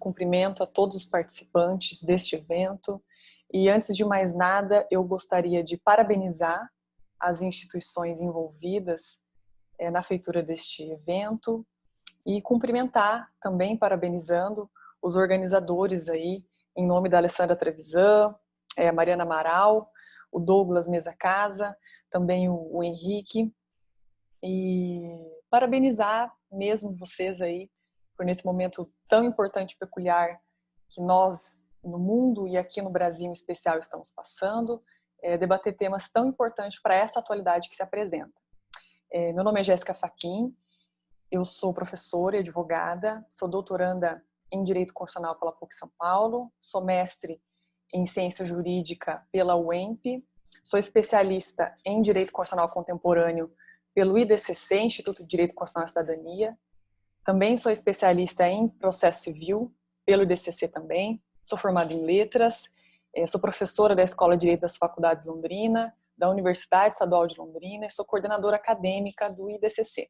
cumprimento a todos os participantes deste evento. E antes de mais nada, eu gostaria de parabenizar as instituições envolvidas na feitura deste evento e cumprimentar também, parabenizando os organizadores aí, em nome da Alessandra Trevisan, a Mariana Amaral, o Douglas Mesa Casa, também o Henrique, e parabenizar mesmo vocês aí por nesse momento tão importante e peculiar que nós no mundo e aqui no Brasil em especial estamos passando, debater temas tão importantes para essa atualidade que se apresenta. Meu nome é Jéssica Fachin, eu sou professora e advogada, sou doutoranda em Direito Constitucional pela PUC São Paulo, sou mestre em Ciência Jurídica pela UEMP, sou especialista em Direito Constitucional Contemporâneo pelo IDCC, Instituto de Direito Constitucional e Cidadania, também sou especialista em Processo Civil pelo IDCC também, sou formada em Letras, sou professora da Escola de Direito das Faculdades Londrina, da Universidade Estadual de Londrina e sou coordenadora acadêmica do IDCC.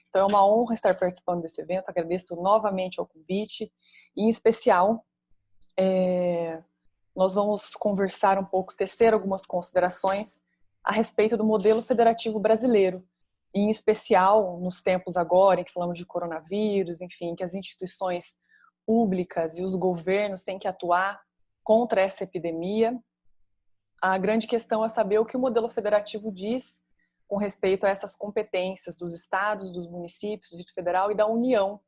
Então é uma honra estar participando desse evento, agradeço novamente ao convite, e em especial nós vamos conversar um pouco, tecer algumas considerações a respeito do modelo federativo brasileiro, em especial nos tempos agora em que falamos de coronavírus, enfim, que as instituições públicas e os governos têm que atuar contra essa epidemia. A grande questão é saber o que o modelo federativo diz com respeito a essas competências dos estados, dos municípios, do Distrito Federal e da União,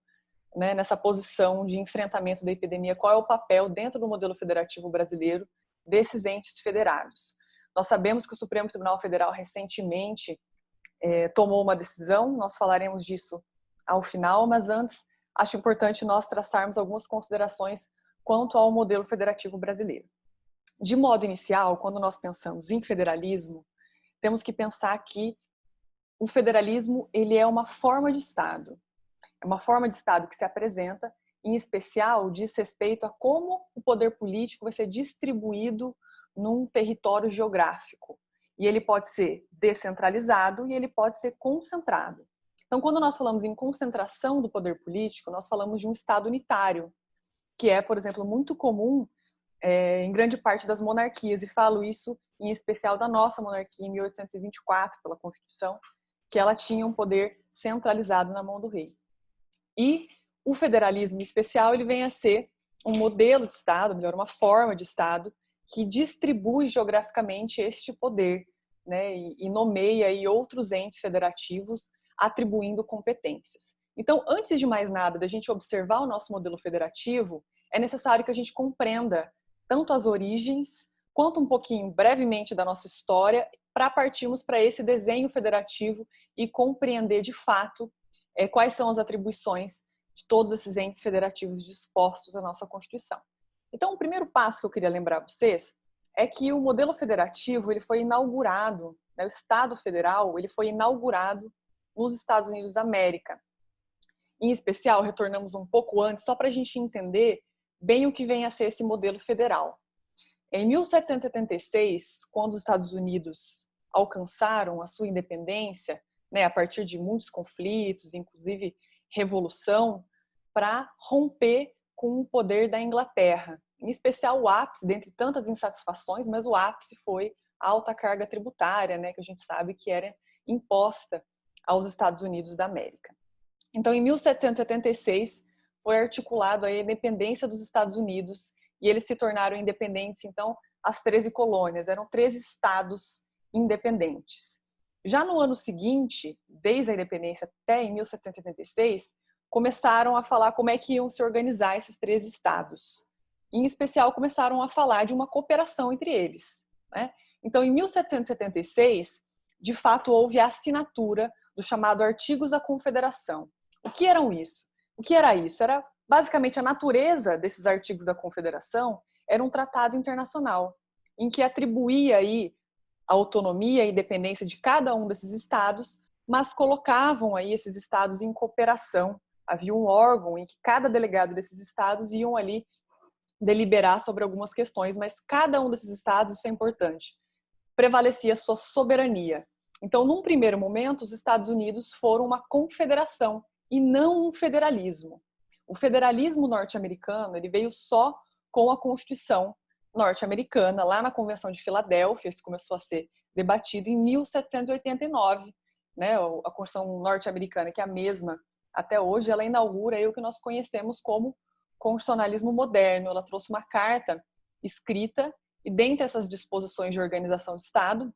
né, nessa posição de enfrentamento da epidemia. Qual é o papel dentro do modelo federativo brasileiro desses entes federados? Nós sabemos que o Supremo Tribunal Federal recentemente tomou uma decisão, nós falaremos disso ao final, mas antes acho importante nós traçarmos algumas considerações quanto ao modelo federativo brasileiro. De modo inicial, quando nós pensamos em federalismo, temos que pensar que o federalismo ele é uma forma de Estado. É uma forma de Estado que se apresenta, em especial, diz respeito a como o poder político vai ser distribuído num território geográfico. E ele pode ser descentralizado e ele pode ser concentrado. Então, quando nós falamos em concentração do poder político, nós falamos de um Estado unitário, que é, por exemplo, muito comum em grande parte das monarquias, e falo isso em especial da nossa monarquia em 1824, pela Constituição, que ela tinha um poder centralizado na mão do rei. E o federalismo especial ele vem a ser um modelo de Estado, melhor, uma forma de Estado, que distribui geograficamente este poder, né, e nomeia aí outros entes federativos atribuindo competências. Então, antes de mais nada, da gente observar o nosso modelo federativo, é necessário que a gente compreenda tanto as origens, quanto um pouquinho brevemente da nossa história, para partirmos para esse desenho federativo e compreender de fato quais são as atribuições de todos esses entes federativos dispostos à nossa Constituição. Então, o primeiro passo que eu queria lembrar vocês é que o modelo federativo ele foi inaugurado, né, o Estado Federal ele foi inaugurado nos Estados Unidos da América. Em especial, retornamos um pouco antes, só para a gente entender bem o que vem a ser esse modelo federal. Em 1776, quando os Estados Unidos alcançaram a sua independência, né, a partir de muitos conflitos, inclusive revolução, para romper com o poder da Inglaterra. Em especial o ápice, dentre tantas insatisfações, mas o ápice foi a alta carga tributária, né, que a gente sabe que era imposta aos Estados Unidos da América. Então, em 1776, foi articulado a independência dos Estados Unidos e eles se tornaram independentes, então, as 13 colônias, eram 13 estados independentes. Já no ano seguinte, desde a independência até em 1776, começaram a falar como é que iam se organizar esses 13 estados. Em especial, começaram a falar de uma cooperação entre eles, né? Então, em 1776, de fato, houve a assinatura do chamado Artigos da Confederação. O que eram isso? O que era isso? Era basicamente a natureza desses artigos da Confederação era um tratado internacional, em que atribuía aí a autonomia e independência de cada um desses estados, mas colocavam aí esses estados em cooperação. Havia um órgão em que cada delegado desses estados iam ali deliberar sobre algumas questões, mas cada um desses estados, isso é importante, prevalecia a sua soberania. Então, num primeiro momento, os Estados Unidos foram uma confederação e não um federalismo. O federalismo norte-americano, ele veio só com a Constituição norte-americana, lá na Convenção de Filadélfia. Isso começou a ser debatido em 1789, né? A Constituição norte-americana, que é a mesma até hoje, ela inaugura aí o que nós conhecemos como constitucionalismo moderno. Ela trouxe uma carta escrita e, dentre essas disposições de organização do Estado,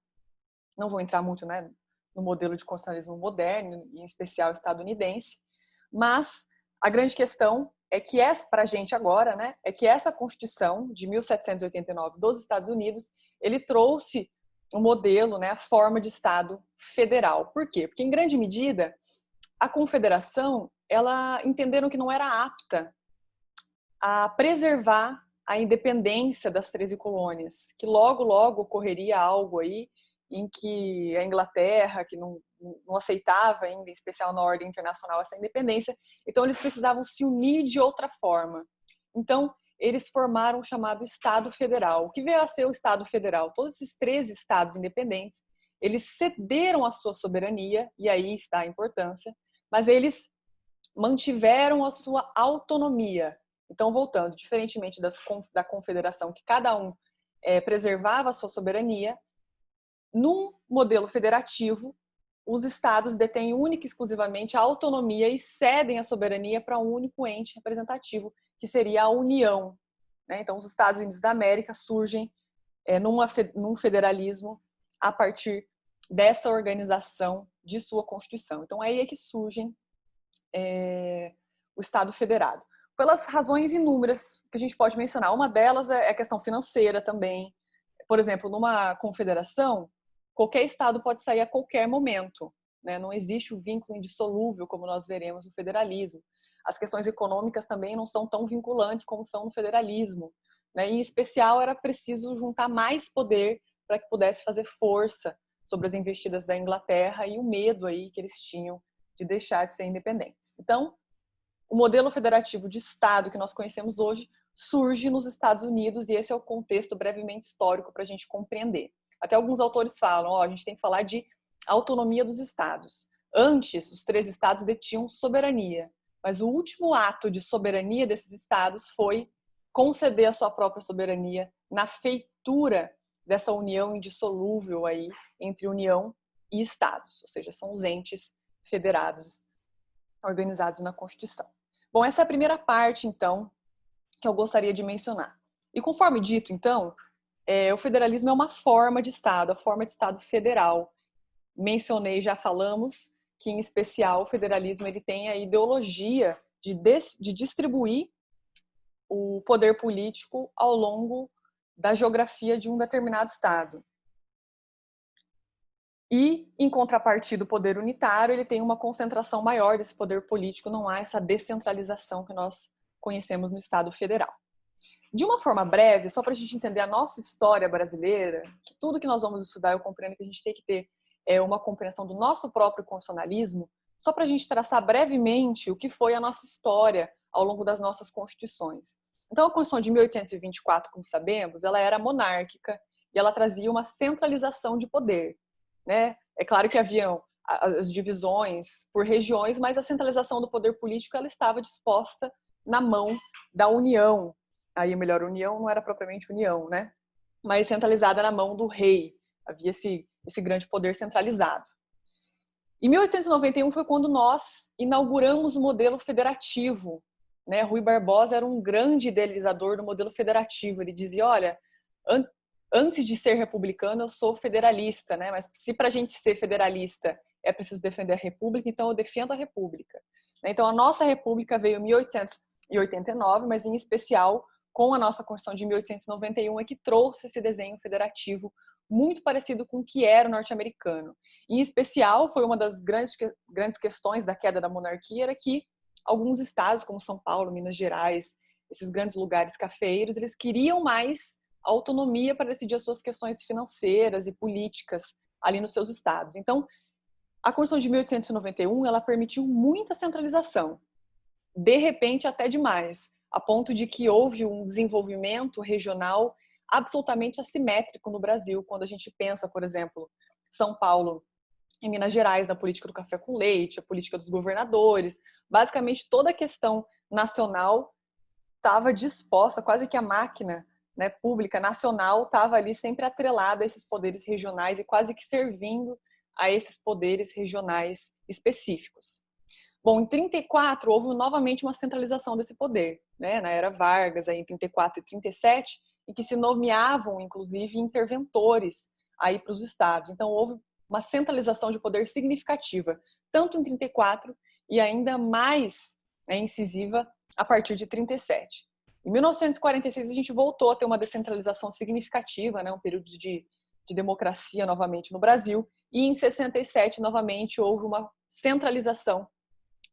não vou entrar muito, né, no modelo de constitucionalismo moderno, em especial estadunidense, mas a grande questão é que para a gente agora, né, é que essa Constituição de 1789 dos Estados Unidos, ele trouxe um modelo, né, a forma de Estado federal. Por quê? Porque, em grande medida, a Confederação, ela entenderam que não era apta a preservar a independência das 13 colônias, que logo, logo ocorreria algo aí em que a Inglaterra, que não aceitava ainda, em especial na ordem internacional, essa independência, então eles precisavam se unir de outra forma. Então, eles formaram o chamado Estado Federal. O que veio a ser o Estado Federal? Todos esses 13 estados independentes, eles cederam a sua soberania, e aí está a importância, mas eles mantiveram a sua autonomia. Então, voltando, diferentemente da confederação, que cada um preservava a sua soberania, num modelo federativo, os estados detêm única e exclusivamente a autonomia e cedem a soberania para um único ente representativo, que seria a União. Então, os Estados Unidos da América surgem num federalismo a partir dessa organização de sua Constituição. Então, aí é que surgem o Estado federado. Pelas razões inúmeras que a gente pode mencionar. Uma delas é a questão financeira também. Por exemplo, numa confederação, qualquer Estado pode sair a qualquer momento, né? Não existe o vínculo indissolúvel, como nós veremos no federalismo. As questões econômicas também não são tão vinculantes como são no federalismo, né? Em especial, era preciso juntar mais poder para que pudesse fazer força sobre as investidas da Inglaterra e o medo aí que eles tinham de deixar de ser independentes. Então, o modelo federativo de Estado que nós conhecemos hoje surge nos Estados Unidos, e esse é o contexto brevemente histórico para a gente compreender. Até alguns autores falam, a gente tem que falar de autonomia dos estados. Antes, os 13 estados detinham soberania, mas o último ato de soberania desses estados foi conceder a sua própria soberania na feitura dessa união indissolúvel aí entre União e estados, ou seja, são os entes federados organizados na Constituição. Bom, essa é a primeira parte, então, que eu gostaria de mencionar. E conforme dito, então, o federalismo é uma forma de Estado, a forma de Estado federal. Mencionei, já falamos, que em especial o federalismo ele tem a ideologia de distribuir o poder político ao longo da geografia de um determinado Estado. E, em contrapartida, o poder unitário ele tem uma concentração maior desse poder político, não há essa descentralização que nós conhecemos no Estado federal. De uma forma breve, só para a gente entender a nossa história brasileira, que tudo que nós vamos estudar, eu compreendo que a gente tem que ter uma compreensão do nosso próprio constitucionalismo, só para a gente traçar brevemente o que foi a nossa história ao longo das nossas constituições. Então, a Constituição de 1824, como sabemos, ela era monárquica e ela trazia uma centralização de poder, né? É claro que haviam as divisões por regiões, mas a centralização do poder político ela estava disposta na mão da União. Aí, melhor, União não era propriamente União, né? Mas centralizada na mão do rei. Havia esse grande poder centralizado. Em 1891 foi quando nós inauguramos o modelo federativo, né? Rui Barbosa era um grande idealizador do modelo federativo. Ele dizia, olha, antes de ser republicano, eu sou federalista, né? Mas se para a gente ser federalista é preciso defender a república, então eu defendo a república. Então a nossa república veio em 1889, mas em especial com a nossa Constituição de 1891 é que trouxe esse desenho federativo muito parecido com o que era o norte-americano. Em especial, foi uma das grandes questões da queda da monarquia, era que alguns estados, como São Paulo, Minas Gerais, esses grandes lugares cafeeiros, eles queriam mais autonomia para decidir as suas questões financeiras e políticas ali nos seus estados. Então, a Constituição de 1891, ela permitiu muita centralização, de repente até demais, a ponto de que houve um desenvolvimento regional absolutamente assimétrico no Brasil, quando a gente pensa, por exemplo, São Paulo em Minas Gerais, na política do café com leite, a política dos governadores. Basicamente, toda a questão nacional estava disposta, quase que a máquina, né, pública nacional estava ali sempre atrelada a esses poderes regionais e quase que servindo a esses poderes regionais específicos. Bom, em 34 houve novamente uma centralização desse poder, né, na era Vargas, aí em 34 e 37, em que se nomeavam, inclusive, interventores aí para os estados. Então, houve uma centralização de poder significativa, tanto em 34 e ainda mais, né, incisiva a partir de 37. Em 1946, a gente voltou a ter uma descentralização significativa, né, um período de democracia novamente no Brasil, e em 67, novamente, houve uma centralização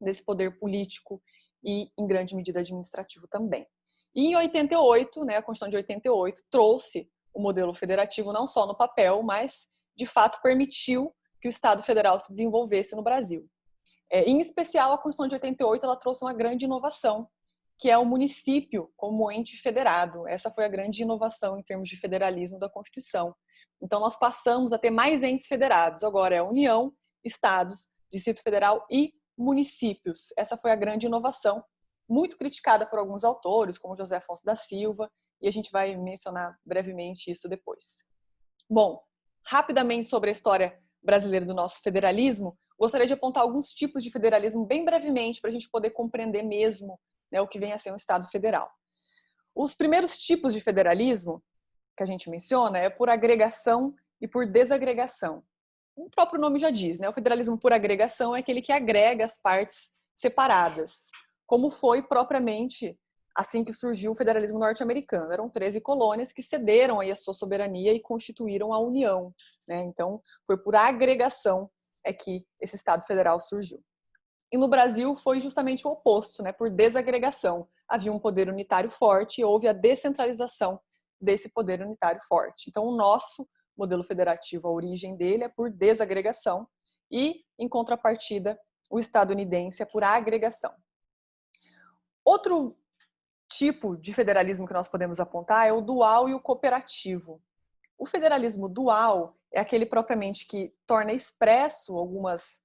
desse poder político e, em grande medida, administrativo também. E em 88, né, a Constituição de 88 trouxe o modelo federativo não só no papel, mas, de fato, permitiu que o Estado federal se desenvolvesse no Brasil. Em especial, a Constituição de 88 ela trouxe uma grande inovação, que é o município como ente federado. Essa foi a grande inovação em termos de federalismo da Constituição. Então, nós passamos a ter mais entes federados. Agora é a União, Estados, Distrito Federal e municípios. Essa foi a grande inovação, muito criticada por alguns autores, como José Afonso da Silva, e a gente vai mencionar brevemente isso depois. Bom, rapidamente sobre a história brasileira do nosso federalismo, gostaria de apontar alguns tipos de federalismo bem brevemente para a gente poder compreender mesmo, né, o que vem a ser um Estado federal. Os primeiros tipos de federalismo que a gente menciona é por agregação e por desagregação. O próprio nome já diz, né? O federalismo por agregação é aquele que agrega as partes separadas, como foi propriamente assim que surgiu o federalismo norte-americano. Eram 13 colônias que cederam aí a sua soberania e constituíram a União, né? Então, foi por agregação é que esse Estado federal surgiu. E no Brasil foi justamente o oposto, né? Por desagregação. Havia um poder unitário forte e houve a descentralização desse poder unitário forte. Então, o nosso modelo federativo, a origem dele é por desagregação e, em contrapartida, o estadunidense é por agregação. Outro tipo de federalismo que nós podemos apontar é o dual e o cooperativo. O federalismo dual é aquele propriamente que torna expresso algumas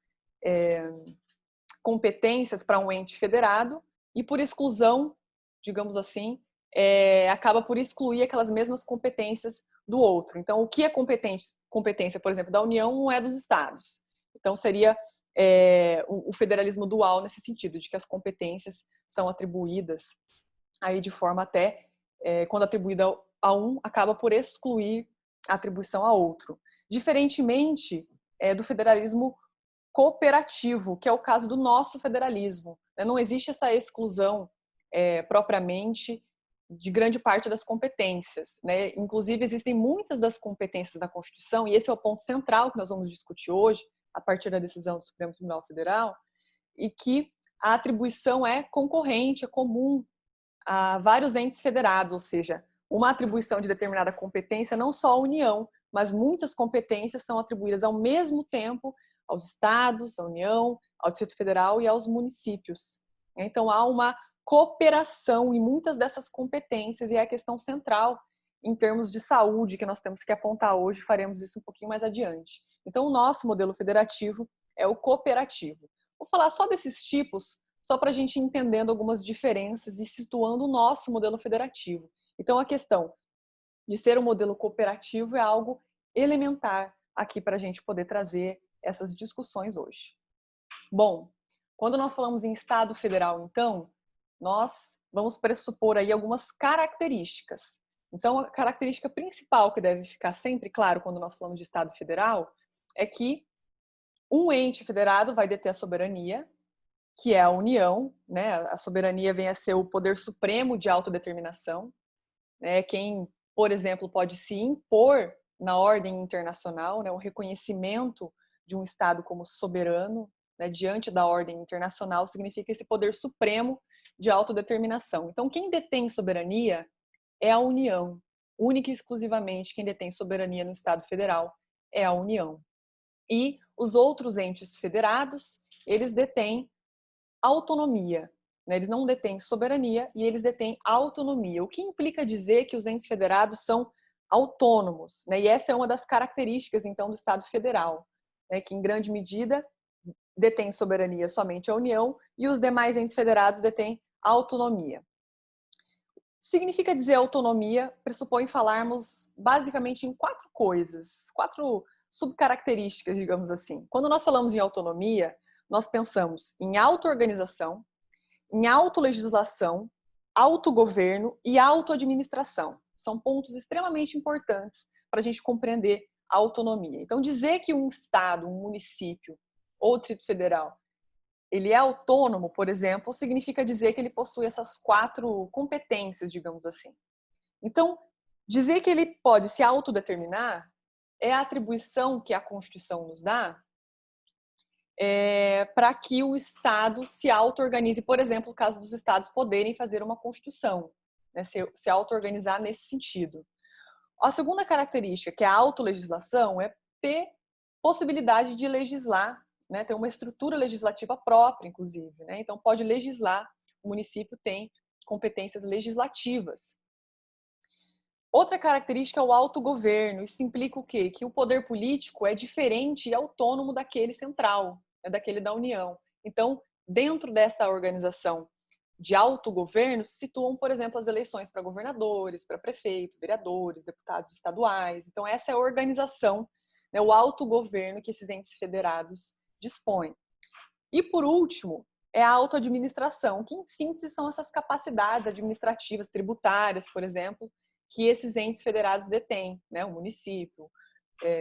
competências para um ente federado e, por exclusão, digamos assim, acaba por excluir aquelas mesmas competências do outro. Então, o que é competência, por exemplo, da União não é dos estados. Então, seria o federalismo dual nesse sentido, de que as competências são atribuídas aí de forma até, quando atribuída a um, acaba por excluir a atribuição a outro. Diferentemente do federalismo cooperativo, que é o caso do nosso federalismo. Não existe essa exclusão propriamente de grande parte das competências, né? Inclusive, existem muitas das competências da Constituição, e esse é o ponto central que nós vamos discutir hoje, a partir da decisão do Supremo Tribunal Federal, e que a atribuição é concorrente, é comum a vários entes federados, ou seja, uma atribuição de determinada competência, não só à União, mas muitas competências são atribuídas ao mesmo tempo aos estados, à União, ao Distrito Federal e aos municípios. Então, há uma cooperação em muitas dessas competências e é a questão central em termos de saúde que nós temos que apontar hoje, faremos isso um pouquinho mais adiante. Então, o nosso modelo federativo é o cooperativo. Vou falar só desses tipos, só para a gente ir entendendo algumas diferenças e situando o nosso modelo federativo. Então, a questão de ser um modelo cooperativo é algo elementar aqui para a gente poder trazer essas discussões hoje. Bom, quando nós falamos em Estado federal, então, nós vamos pressupor aí algumas características. Então, a característica principal que deve ficar sempre claro quando nós falamos de Estado federal é que um ente federado vai deter a soberania, que é a União, né? A soberania vem a ser o poder supremo de autodeterminação, né? Quem, por exemplo, pode se impor na ordem internacional, né? O reconhecimento de um Estado como soberano, né? Diante da ordem internacional significa esse poder supremo de autodeterminação. Então, quem detém soberania é a União. Única e exclusivamente quem detém soberania no Estado federal é a União. E os outros entes federados, eles detêm autonomia. Né? Eles não detêm soberania e eles detêm autonomia, o que implica dizer que os entes federados são autônomos. Né? E essa é uma das características, então, do Estado federal. né, que em grande medida detém soberania somente a União e os demais entes federados detêm autonomia. Significa dizer autonomia pressupõe falarmos basicamente em 4 coisas, 4 subcaracterísticas, digamos assim. Quando nós falamos em autonomia, nós pensamos em auto-organização, em autolegislação, autogoverno e autoadministração. São pontos extremamente importantes para a gente compreender a autonomia. Então, dizer que um estado, um município ou Distrito Federal, ele é autônomo, por exemplo, significa dizer que ele possui essas 4 competências, digamos assim. Então, dizer que ele pode se autodeterminar é a atribuição que a Constituição nos dá para que o Estado se auto-organize, por exemplo, no caso dos Estados poderem fazer uma Constituição, né, se auto-organizar nesse sentido. A segunda característica, que é a autolegislação, é ter possibilidade de legislar, né, ter uma estrutura legislativa própria, inclusive. Né? Então, pode legislar, o município tem competências legislativas. Outra característica é o autogoverno. Isso implica o quê? Que o poder político é diferente e autônomo daquele central, daquele da União. Então, dentro dessa organização de autogoverno, se situam, por exemplo, as eleições para governadores, para prefeito, vereadores, deputados estaduais. Então, essa é a organização, né, o autogoverno que esses entes federados dispõem. E, por último, é a autoadministração, que, em síntese, são essas capacidades administrativas, tributárias, por exemplo, que esses entes federados detêm, né? O município,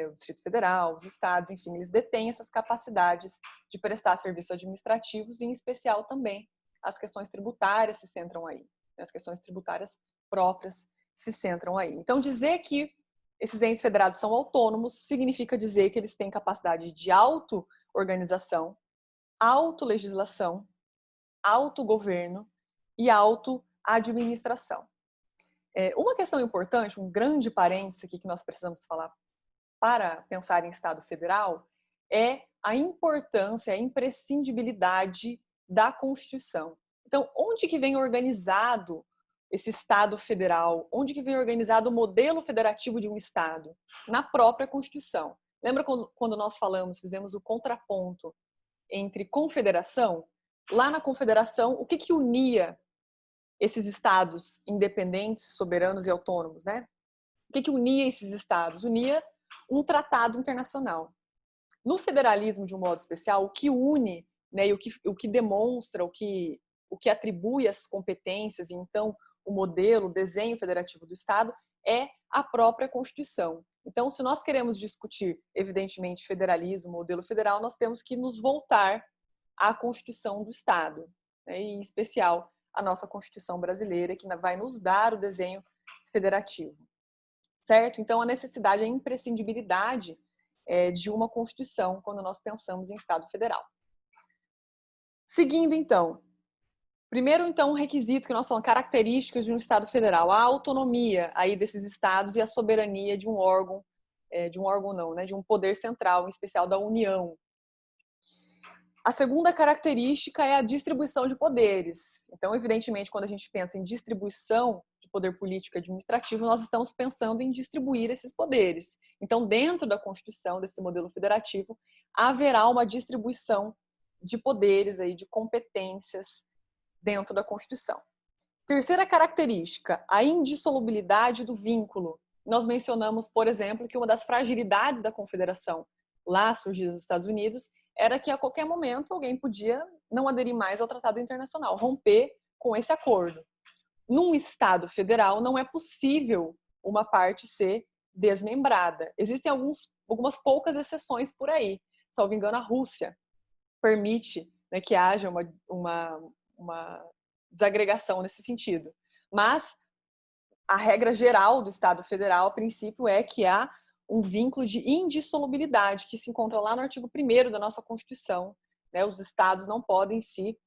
o Distrito Federal, os estados, enfim, eles detêm essas capacidades de prestar serviços administrativos e, em especial, também as questões tributárias se centram aí. As questões tributárias próprias se centram aí. Então, dizer que esses entes federados são autônomos significa dizer que eles têm capacidade de auto-organização, autolegislação, autogoverno e autoadministração. Uma questão importante, um grande parênteses aqui que nós precisamos falar para pensar em Estado federal, é a importância, a imprescindibilidade da Constituição. Então, onde que vem organizado esse Estado federal? Onde que vem organizado o modelo federativo de um Estado? Na própria Constituição. Lembra quando nós fizemos o contraponto entre confederação? Lá na confederação, o que unia esses estados independentes, soberanos e autônomos, né? O que unia esses estados? Unia um tratado internacional. No federalismo, de um modo especial, o que une, né, e o que demonstra, o que atribui as competências, e então o modelo, o desenho federativo do Estado, é a própria Constituição. Então, se nós queremos discutir, evidentemente, federalismo, modelo federal, nós temos que nos voltar à Constituição do Estado, né, e, em especial, a nossa Constituição brasileira, que vai nos dar o desenho federativo. Certo? Então, a necessidade, a imprescindibilidade de uma Constituição quando nós pensamos em Estado federal. Seguindo, então. Primeiro, então, um requisito que nós falamos, características de um Estado federal, a autonomia aí desses estados e a soberania de um órgão não, né, de um poder central, em especial da União. A segunda característica é a distribuição de poderes. Então, evidentemente, quando a gente pensa em distribuição de poder político e administrativo, nós estamos pensando em distribuir esses poderes. Então, dentro da Constituição, desse modelo federativo, haverá uma distribuição de poderes, aí, de competências dentro da Constituição. Terceira característica, a indissolubilidade do vínculo. Nós mencionamos, por exemplo, que uma das fragilidades da Confederação, lá surgida nos Estados Unidos, era que a qualquer momento alguém podia não aderir mais ao Tratado Internacional, romper com esse acordo. Num Estado federal, não é possível uma parte ser desmembrada. Existem algumas poucas exceções por aí. Salvo engano, a Rússia permite, né, que haja uma desagregação nesse sentido. Mas a regra geral do Estado federal, a princípio, é que há um vínculo de indissolubilidade, que se encontra lá no artigo 1º da nossa Constituição. Né? Os estados não podem se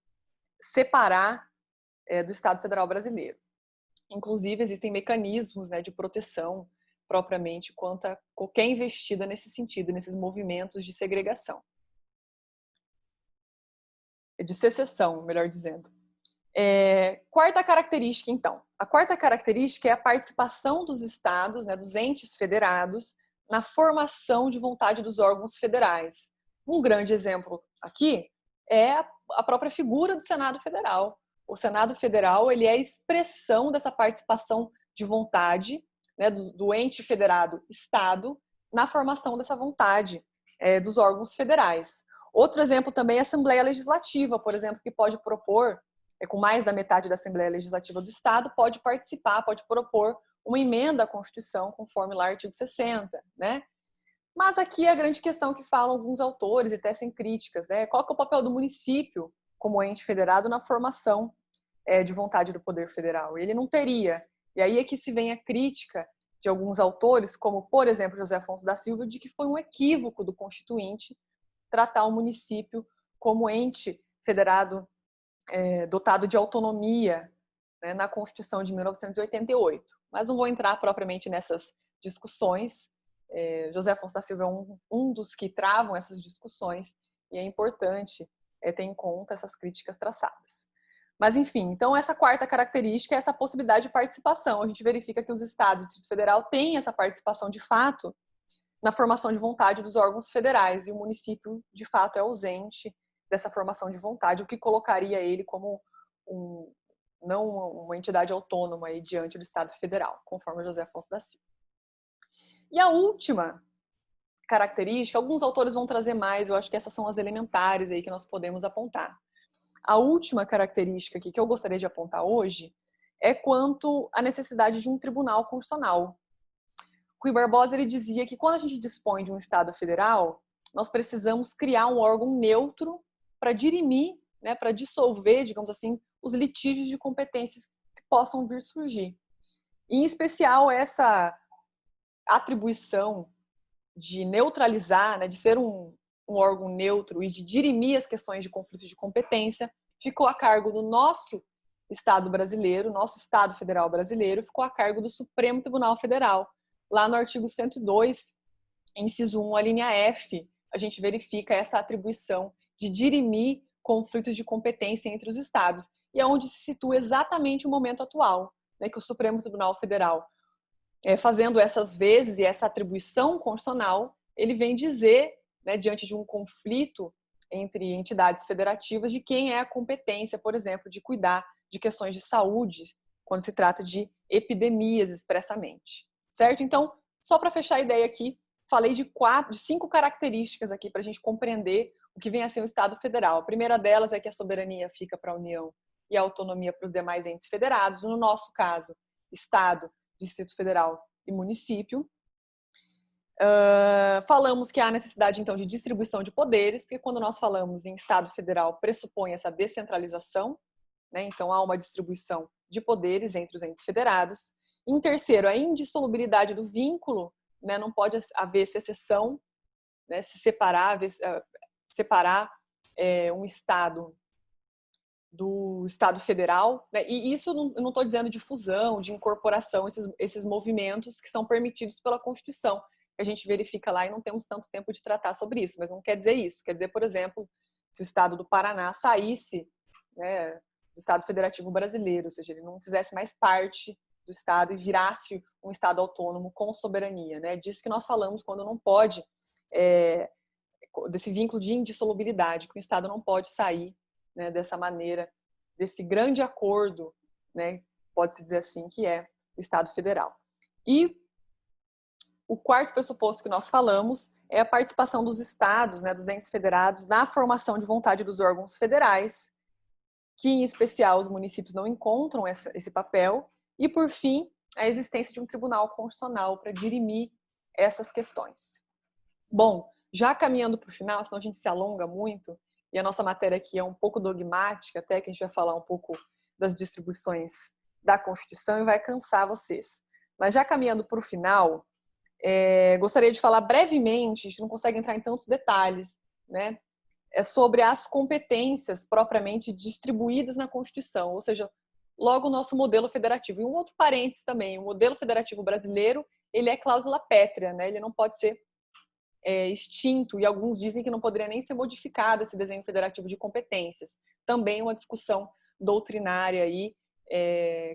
separar do Estado Federal brasileiro. Inclusive, existem mecanismos, né, de proteção propriamente quanto a qualquer investida nesse sentido, nesses movimentos de segregação. De secessão, melhor dizendo. Quarta característica, então. A quarta característica é a participação dos estados, né, dos entes federados, na formação de vontade dos órgãos federais. Um grande exemplo aqui é a própria figura do Senado Federal. O Senado Federal, ele é a expressão dessa participação de vontade, né, do ente federado Estado na formação dessa vontade dos órgãos federais. Outro exemplo também é a Assembleia Legislativa, por exemplo, que pode propor, com mais da metade da Assembleia Legislativa do Estado, pode participar, pode propor uma emenda à Constituição, conforme lá o artigo 60, né? Mas aqui é a grande questão que falam alguns autores e tecem críticas, né? Qual que é o papel do município como ente federado na formação de vontade do poder federal? Ele não teria. E aí é que se vem a crítica de alguns autores, como, por exemplo, José Afonso da Silva, de que foi um equívoco do Constituinte tratar o município como ente federado dotado de autonomia, né, na Constituição de 1988. Mas não vou entrar propriamente nessas discussões. José Afonso da Silva é um dos que travam essas discussões e é importante ter em conta essas críticas traçadas. Mas, enfim, então essa quarta característica é essa possibilidade de participação. A gente verifica que os estados do Distrito Federal têm essa participação de fato na formação de vontade dos órgãos federais e o município, de fato, é ausente dessa formação de vontade, o que colocaria ele como não uma entidade autônoma aí diante do Estado Federal, conforme José Afonso da Silva. E a última característica, alguns autores vão trazer mais, eu acho que essas são as elementares aí que nós podemos apontar. A última característica aqui que eu gostaria de apontar hoje é quanto à necessidade de um tribunal constitucional. Rui Barbosa, ele dizia que quando a gente dispõe de um Estado federal, nós precisamos criar um órgão neutro para dirimir, né, para dissolver, digamos assim, os litígios de competências que possam vir surgir. E, em especial, essa atribuição de neutralizar, né, de ser um órgão neutro e de dirimir as questões de conflito de competência, ficou a cargo do nosso Estado brasileiro, nosso Estado Federal brasileiro, ficou a cargo do Supremo Tribunal Federal. Lá no artigo 102, inciso 1, a linha F, a gente verifica essa atribuição de dirimir conflitos de competência entre os estados. E é onde se situa exatamente o momento atual, né, que o Supremo Tribunal Federal, fazendo essas vezes e essa atribuição constitucional, ele vem dizer, né, diante de um conflito entre entidades federativas, de quem é a competência, por exemplo, de cuidar de questões de saúde, quando se trata de epidemias expressamente. Certo? Então, só para fechar a ideia aqui, falei de 5 características aqui para a gente compreender o que vem a ser o Estado Federal. A primeira delas é que a soberania fica para a União e a autonomia para os demais entes federados. No nosso caso, Estado, Distrito Federal e município. Falamos que há necessidade, então, de distribuição de poderes, porque quando nós falamos em Estado Federal, pressupõe essa descentralização, né? Então, há uma distribuição de poderes entre os entes federados. Em terceiro, a indissolubilidade do vínculo, né? Não pode haver secessão, né? Se separar um Estado do Estado Federal, né? E isso eu não estou dizendo de fusão, de incorporação, esses movimentos que são permitidos pela Constituição, que a gente verifica lá e não temos tanto tempo de tratar sobre isso, mas não quer dizer isso. Quer dizer, por exemplo, se o Estado do Paraná saísse, né, do Estado Federativo Brasileiro, ou seja, ele não fizesse mais parte do Estado e virasse um Estado autônomo com soberania, né? Disso que nós falamos quando não pode, desse vínculo de indissolubilidade, que o Estado não pode sair, né, dessa maneira, desse grande acordo, né, pode-se dizer assim, que é o Estado Federal. E o quarto pressuposto que nós falamos é a participação dos estados, né, dos entes federados, na formação de vontade dos órgãos federais, que, em especial, os municípios não encontram esse papel. E, por fim, a existência de um tribunal constitucional para dirimir essas questões. Bom, já caminhando para o final, senão a gente se alonga muito, e a nossa matéria aqui é um pouco dogmática, até que a gente vai falar um pouco das distribuições da Constituição e vai cansar vocês. Mas já caminhando para o final, gostaria de falar brevemente, a gente não consegue entrar em tantos detalhes, né, sobre as competências propriamente distribuídas na Constituição, ou seja, logo o nosso modelo federativo. E um outro parênteses também, o modelo federativo brasileiro, ele é cláusula pétrea, né, ele não pode ser extinto, e alguns dizem que não poderia nem ser modificado esse desenho federativo de competências. Também uma discussão doutrinária aí,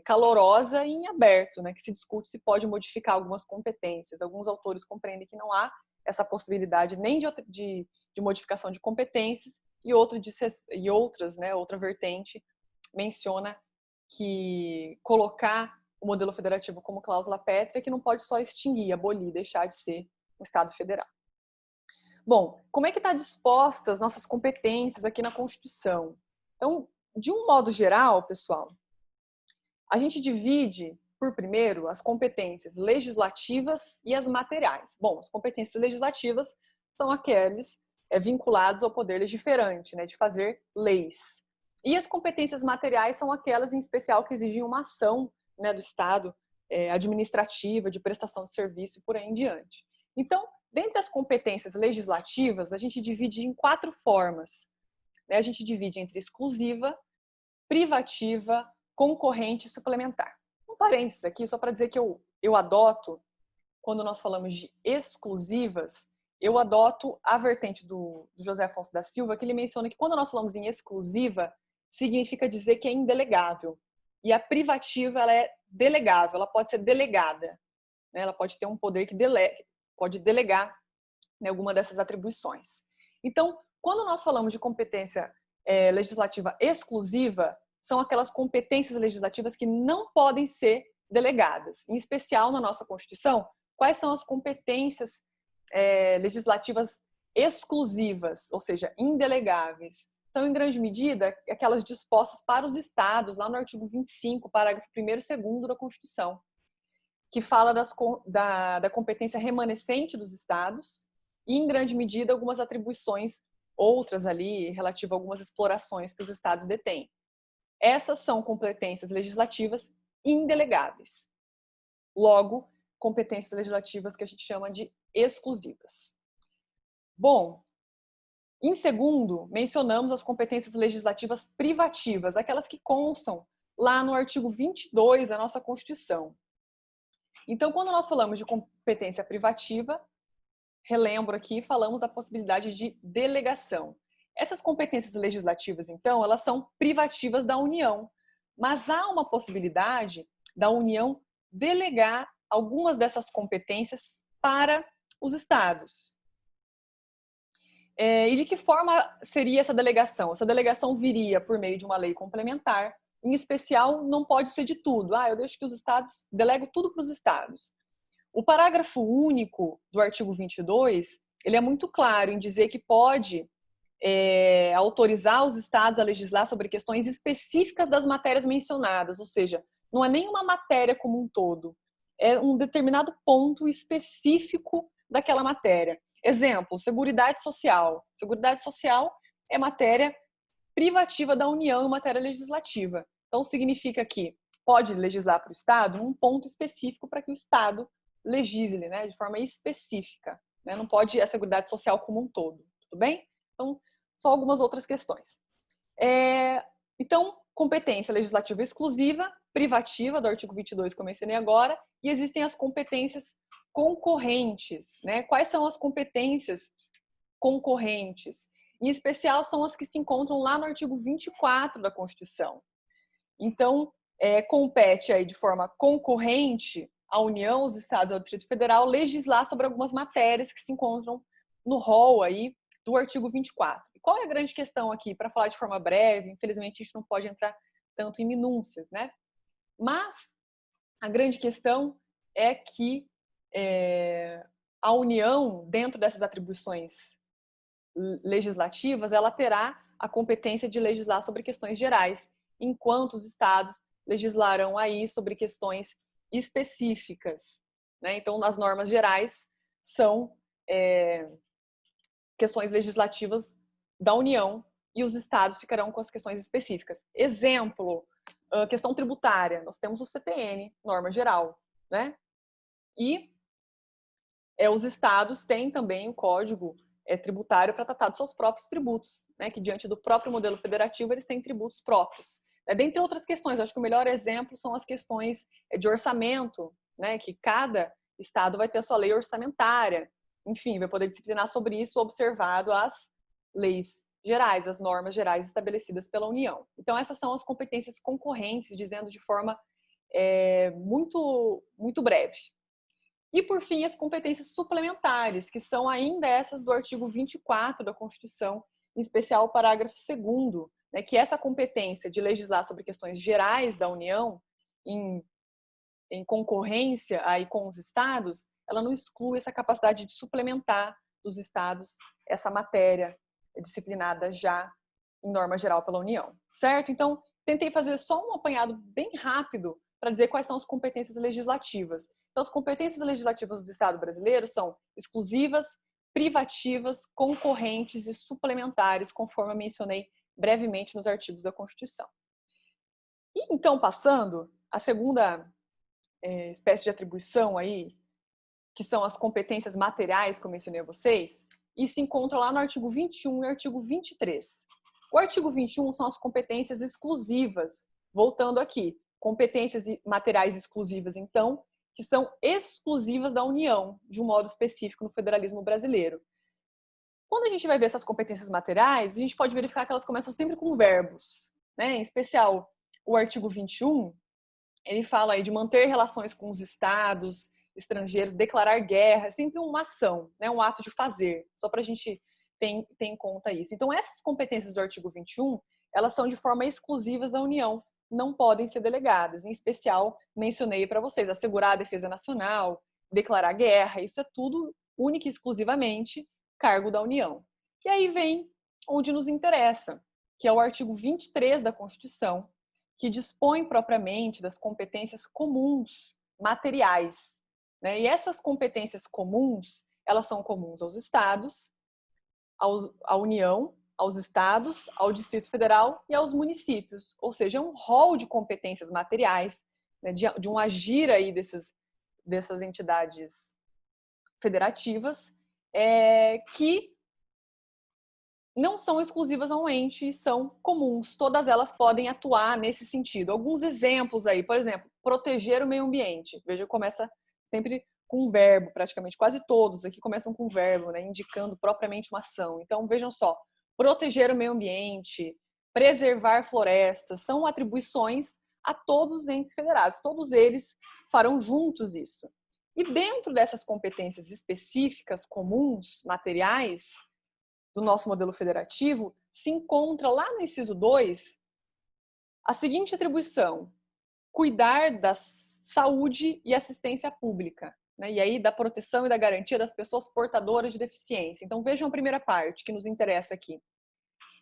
calorosa e em aberto, né, que se discute se pode modificar algumas competências. Alguns autores compreendem que não há essa possibilidade nem de modificação de competências, e outras, né, outra vertente menciona que colocar o modelo federativo como cláusula pétrea que não pode só extinguir, abolir, deixar de ser um Estado federal. Bom, como é que está dispostas as nossas competências aqui na Constituição? Então, de um modo geral, pessoal, a gente divide, por primeiro, as competências legislativas e as materiais. Bom, as competências legislativas são aqueles vinculados ao poder legiferante, né, de fazer leis. E as competências materiais são aquelas, em especial, que exigem uma ação, né, do Estado, administrativa, de prestação de serviço e por aí em diante. Então, dentre as competências legislativas, a gente divide em 4 formas. Né? A gente divide entre exclusiva, privativa, concorrente e suplementar. Um parênteses aqui, só para dizer que eu adoto, quando nós falamos de exclusivas, eu adoto a vertente do José Afonso da Silva, que ele menciona que quando nós falamos em exclusiva, significa dizer que é indelegável. E a privativa, ela é delegável, ela pode ser delegada. Né? Ela pode ter um poder que pode delegar, né, alguma dessas atribuições. Então, quando nós falamos de competência legislativa exclusiva, são aquelas competências legislativas que não podem ser delegadas. Em especial, na nossa Constituição, quais são as competências legislativas exclusivas, ou seja, indelegáveis? São, em grande medida, aquelas dispostas para os estados, lá no artigo 25, parágrafo 1º e 2º da Constituição, que fala da competência remanescente dos estados e, em grande medida, algumas atribuições outras ali, relativas a algumas explorações que os estados detêm. Essas são competências legislativas indelegáveis. Logo, competências legislativas que a gente chama de exclusivas. Bom, em segundo, mencionamos as competências legislativas privativas, aquelas que constam lá no artigo 22 da nossa Constituição. Então, quando nós falamos de competência privativa, relembro aqui, falamos da possibilidade de delegação. Essas competências legislativas, então, elas são privativas da União, mas há uma possibilidade da União delegar algumas dessas competências para os estados. E de que forma seria essa delegação? Essa delegação viria por meio de uma lei complementar. Em especial, não pode ser de tudo. Eu deixo que os estados, delego tudo para os estados. O parágrafo único do artigo 22, ele é muito claro em dizer que pode autorizar os estados a legislar sobre questões específicas das matérias mencionadas, ou seja, não é nenhuma matéria como um todo, é um determinado ponto específico daquela matéria. Exemplo, Seguridade Social. Seguridade Social é matéria privativa da União em matéria legislativa. Então, significa que pode legislar para o Estado um ponto específico para que o Estado legisle, né, de forma específica. Né? Não pode a Seguridade Social como um todo. Tudo bem? Então, só algumas outras questões. Então, competência legislativa exclusiva, privativa, do artigo 22 que eu mencionei agora, e existem as competências concorrentes. Né? Quais são as competências concorrentes? Em especial, são as que se encontram lá no artigo 24 da Constituição. Então, compete aí de forma concorrente à União, aos Estados e ao Distrito Federal legislar sobre algumas matérias que se encontram no rol aí do artigo 24. E qual é a grande questão aqui? Para falar de forma breve, infelizmente a gente não pode entrar tanto em minúcias, né? Mas a grande questão é que a União, dentro dessas atribuições legislativas, ela terá a competência de legislar sobre questões gerais, enquanto os estados legislarão aí sobre questões específicas. Né? Então, as normas gerais são questões legislativas da União e os estados ficarão com as questões específicas. Exemplo, questão tributária. Nós temos o CTN, norma geral, né? E os estados têm também o código tributário para tratar dos seus próprios tributos, né? Que diante do próprio modelo federativo eles têm tributos próprios. Dentre outras questões, acho que o melhor exemplo são as questões de orçamento, né? Que cada estado vai ter a sua lei orçamentária. Enfim, vai poder disciplinar sobre isso observado as leis gerais, as normas gerais estabelecidas pela União. Então, essas são as competências concorrentes, dizendo de forma muito breve. E, por fim, as competências suplementares, que são ainda essas do artigo 24 da Constituição, em especial o parágrafo 2º, né, que essa competência de legislar sobre questões gerais da União, em concorrência aí com os estados, ela não exclui essa capacidade de suplementar dos estados essa matéria disciplinada já em norma geral pela União, certo? Então, tentei fazer só um apanhado bem rápido para dizer quais são as competências legislativas. Então, as competências legislativas do Estado brasileiro são exclusivas, privativas, concorrentes e suplementares, conforme eu mencionei brevemente nos artigos da Constituição. E, então, passando, a segunda espécie de atribuição aí, que são as competências materiais, que eu mencionei a vocês, e se encontra lá no artigo 21 e artigo 23. O artigo 21 são as competências exclusivas, voltando aqui, competências materiais exclusivas, então, que são exclusivas da União, de um modo específico no federalismo brasileiro. Quando a gente vai ver essas competências materiais, a gente pode verificar que elas começam sempre com verbos, né? Em especial, o artigo 21, ele fala aí de manter relações com os estados estrangeiros, declarar guerra, é sempre uma ação, né? Um ato de fazer, só para a gente ter em conta isso. Então, essas competências do artigo 21, elas são de forma exclusivas da União, não podem ser delegadas. Em especial, mencionei para vocês, assegurar a defesa nacional, declarar guerra, isso é tudo única e exclusivamente cargo da União. E aí vem onde nos interessa, que é o artigo 23 da Constituição, que dispõe propriamente das competências comuns materiais, né? E essas competências comuns, elas são comuns aos estados, à União, aos estados, ao Distrito Federal e aos municípios. Ou seja, é um rol de competências materiais, né, de um agir aí dessas entidades federativas, que não são exclusivas a um ente, são comuns. Todas elas podem atuar nesse sentido. Alguns exemplos aí, por exemplo, proteger o meio ambiente. Veja, começa sempre com um verbo, praticamente quase todos aqui começam com um verbo, né, indicando propriamente uma ação. Então, vejam só, proteger o meio ambiente, preservar florestas, são atribuições a todos os entes federados. Todos eles farão juntos isso. E dentro dessas competências específicas, comuns, materiais, do nosso modelo federativo, se encontra lá no inciso 2 a seguinte atribuição: cuidar da saúde e assistência pública, né? E aí da proteção e da garantia das pessoas portadoras de deficiência. Então vejam a primeira parte que nos interessa aqui.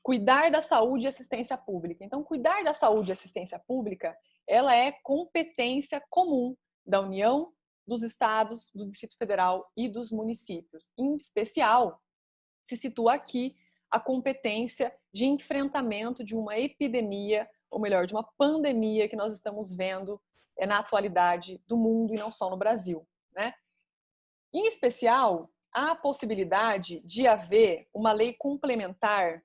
Cuidar da saúde e assistência pública. Então, cuidar da saúde e assistência pública, ela é competência comum da União, dos estados, do Distrito Federal e dos municípios. Em especial, se situa aqui a competência de enfrentamento de uma epidemia, ou melhor, de uma pandemia que nós estamos vendo na atualidade do mundo e não só no Brasil, né? Em especial, há a possibilidade de haver uma lei complementar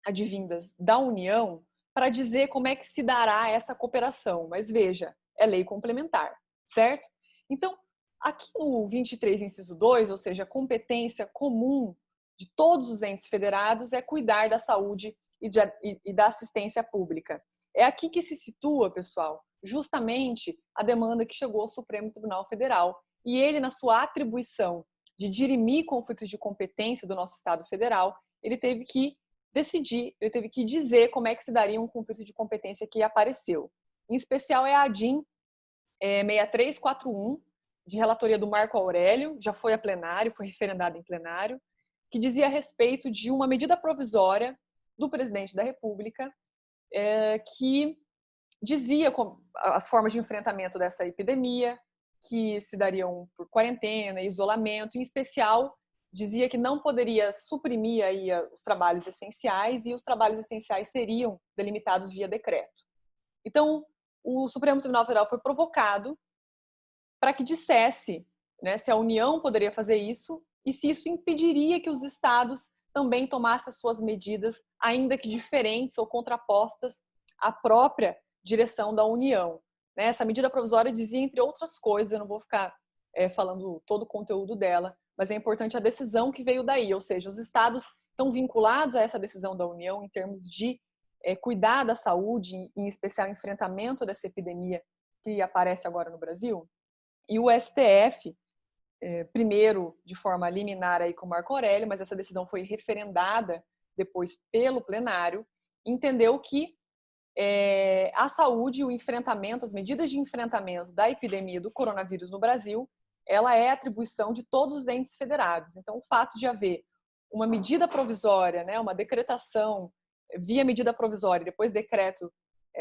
advindas da União para dizer como é que se dará essa cooperação. Mas veja, é lei complementar, certo? Então, aqui no 23, inciso 2, ou seja, a competência comum de todos os entes federados é cuidar da saúde e da assistência pública. É aqui que se situa, pessoal, justamente a demanda que chegou ao Supremo Tribunal Federal. E ele, na sua atribuição de dirimir conflitos de competência do nosso Estado Federal, ele teve que decidir, ele teve que dizer como é que se daria um conflito de competência que apareceu. Em especial é a ADIM 6341, de relatoria do Marco Aurélio, já foi a plenário, foi referendada em plenário, que dizia a respeito de uma medida provisória do presidente da República que dizia as formas de enfrentamento dessa epidemia, que se dariam por quarentena, isolamento, em especial dizia que não poderia suprimir aí os trabalhos essenciais e os trabalhos essenciais seriam delimitados via decreto. Então, o Supremo Tribunal Federal foi provocado para que dissesse, né, se a União poderia fazer isso e se isso impediria que os estados também tomassem as suas medidas, ainda que diferentes ou contrapostas à própria direção da União. Essa medida provisória dizia, entre outras coisas, eu não vou ficar falando todo o conteúdo dela, mas é importante a decisão que veio daí, ou seja, os estados estão vinculados a essa decisão da União em termos de cuidar da saúde, em especial enfrentamento dessa epidemia que aparece agora no Brasil. E o STF, primeiro de forma liminar aí com o Marco Aurélio, mas essa decisão foi referendada depois pelo plenário, entendeu que a saúde, o enfrentamento, as medidas de enfrentamento da epidemia do coronavírus no Brasil, ela é atribuição de todos os entes federados. Então, o fato de haver uma medida provisória, né, uma decretação via medida provisória, depois decreto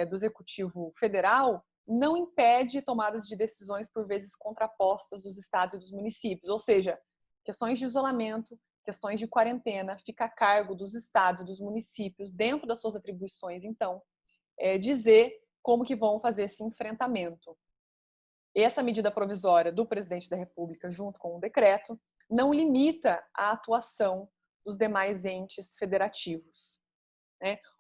do Executivo Federal, não impede tomadas de decisões, por vezes, contrapostas dos estados e dos municípios. Ou seja, questões de isolamento, questões de quarentena, fica a cargo dos estados e dos municípios, dentro das suas atribuições, então, dizer como que vão fazer esse enfrentamento. Essa medida provisória do presidente da República, junto com o decreto, não limita a atuação dos demais entes federativos.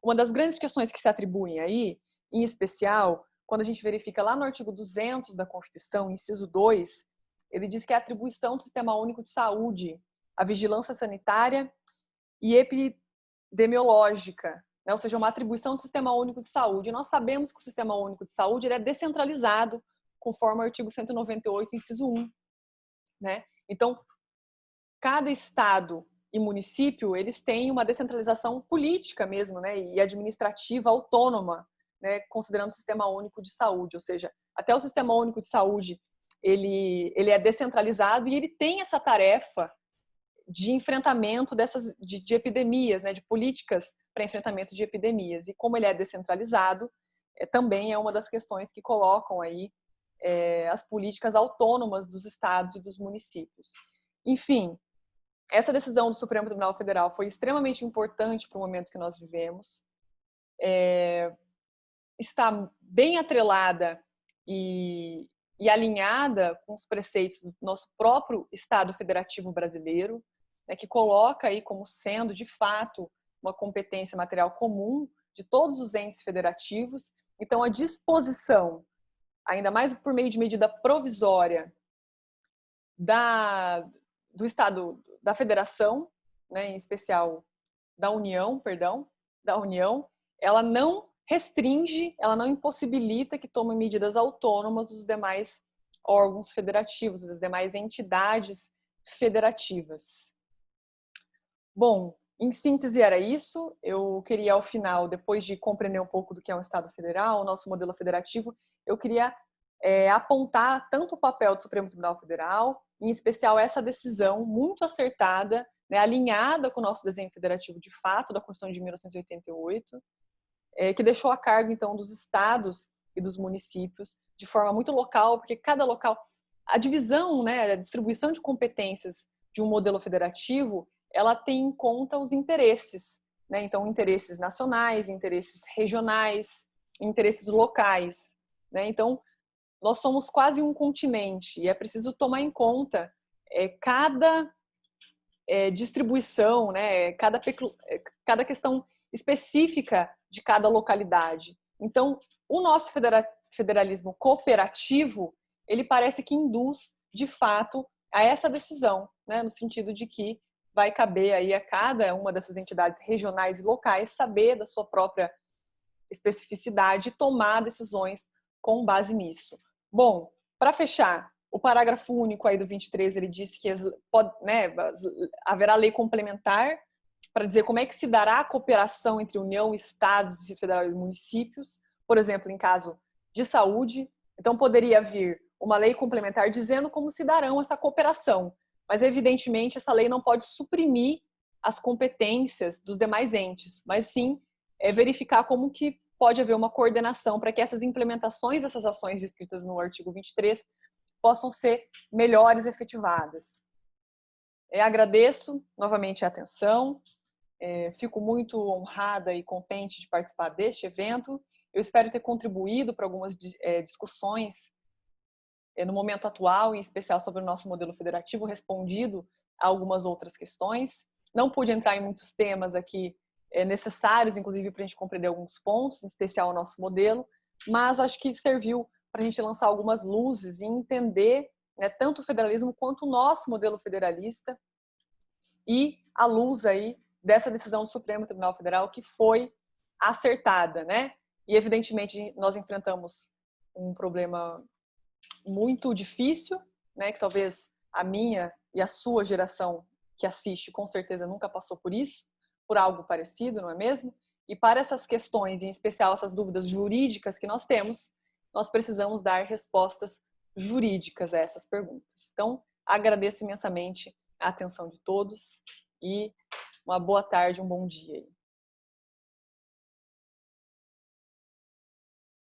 Uma das grandes questões que se atribuem aí, em especial, quando a gente verifica lá no artigo 200 da Constituição, inciso 2, ele diz que é a atribuição do Sistema Único de Saúde, a vigilância sanitária e epidemiológica, ou seja, uma atribuição do Sistema Único de Saúde. E nós sabemos que o Sistema Único de Saúde ele é descentralizado, conforme o artigo 198, inciso 1. Então, cada estado e município, eles têm uma descentralização política mesmo, e administrativa autônoma, considerando o Sistema Único de Saúde. Ou seja, até o Sistema Único de Saúde, ele é descentralizado e ele tem essa tarefa de enfrentamento de epidemias, de políticas para enfrentamento de epidemias. E como ele é descentralizado, também é uma das questões que colocam aí as políticas autônomas dos estados e dos municípios. Enfim, essa decisão do Supremo Tribunal Federal foi extremamente importante para o momento que nós vivemos. Está bem atrelada e alinhada com os preceitos do nosso próprio Estado Federativo brasileiro, que coloca aí como sendo, de fato, uma competência material comum de todos os entes federativos. Então, a disposição, ainda mais por meio de medida provisória do Estado, da Federação, em especial da União, ela não restringe, ela não impossibilita que tomem medidas autônomas os demais órgãos federativos, as demais entidades federativas. Bom, em síntese era isso. Eu queria, ao final, depois de compreender um pouco do que é um Estado federal, o nosso modelo federativo, eu queria apontar tanto o papel do Supremo Tribunal Federal, em especial essa decisão muito acertada, alinhada com o nosso desenho federativo de fato, da Constituição de 1988, que deixou a cargo, então, dos estados e dos municípios, de forma muito local, porque cada local, a divisão, a distribuição de competências de um modelo federativo, ela tem em conta os interesses, então, interesses nacionais, interesses regionais, interesses locais, Então, nós somos quase um continente e é preciso tomar em conta cada distribuição, cada questão específica de cada localidade. Então, o nosso federalismo cooperativo, ele parece que induz, de fato, a essa decisão, no sentido de que vai caber aí a cada uma dessas entidades regionais e locais saber da sua própria especificidade e tomar decisões com base nisso. Bom, para fechar, o parágrafo único aí do 23, ele disse que haverá lei complementar para dizer como é que se dará a cooperação entre União, Estados, Distrito Federal e municípios, por exemplo, em caso de saúde. Então, poderia vir uma lei complementar dizendo como se darão essa cooperação, mas, evidentemente, essa lei não pode suprimir as competências dos demais entes, mas sim verificar como que pode haver uma coordenação para que essas implementações dessas ações descritas no artigo 23 possam ser melhores efetivadas. Agradeço novamente a atenção, fico muito honrada e contente de participar deste evento. Eu espero ter contribuído para algumas discussões no momento atual, em especial sobre o nosso modelo federativo, respondido a algumas outras questões. Não pude entrar em muitos temas aqui necessários, inclusive, para a gente compreender alguns pontos, em especial o nosso modelo, mas acho que serviu para a gente lançar algumas luzes e entender tanto o federalismo quanto o nosso modelo federalista e à luz aí dessa decisão do Supremo Tribunal Federal que foi acertada, né? E evidentemente nós enfrentamos um problema muito difícil, né? Que talvez a minha e a sua geração que assiste com certeza nunca passou por isso, por algo parecido, não é mesmo? E para essas questões, em especial essas dúvidas jurídicas que nós temos, nós precisamos dar respostas jurídicas a essas perguntas. Então, agradeço imensamente a atenção de todos e uma boa tarde, um bom dia.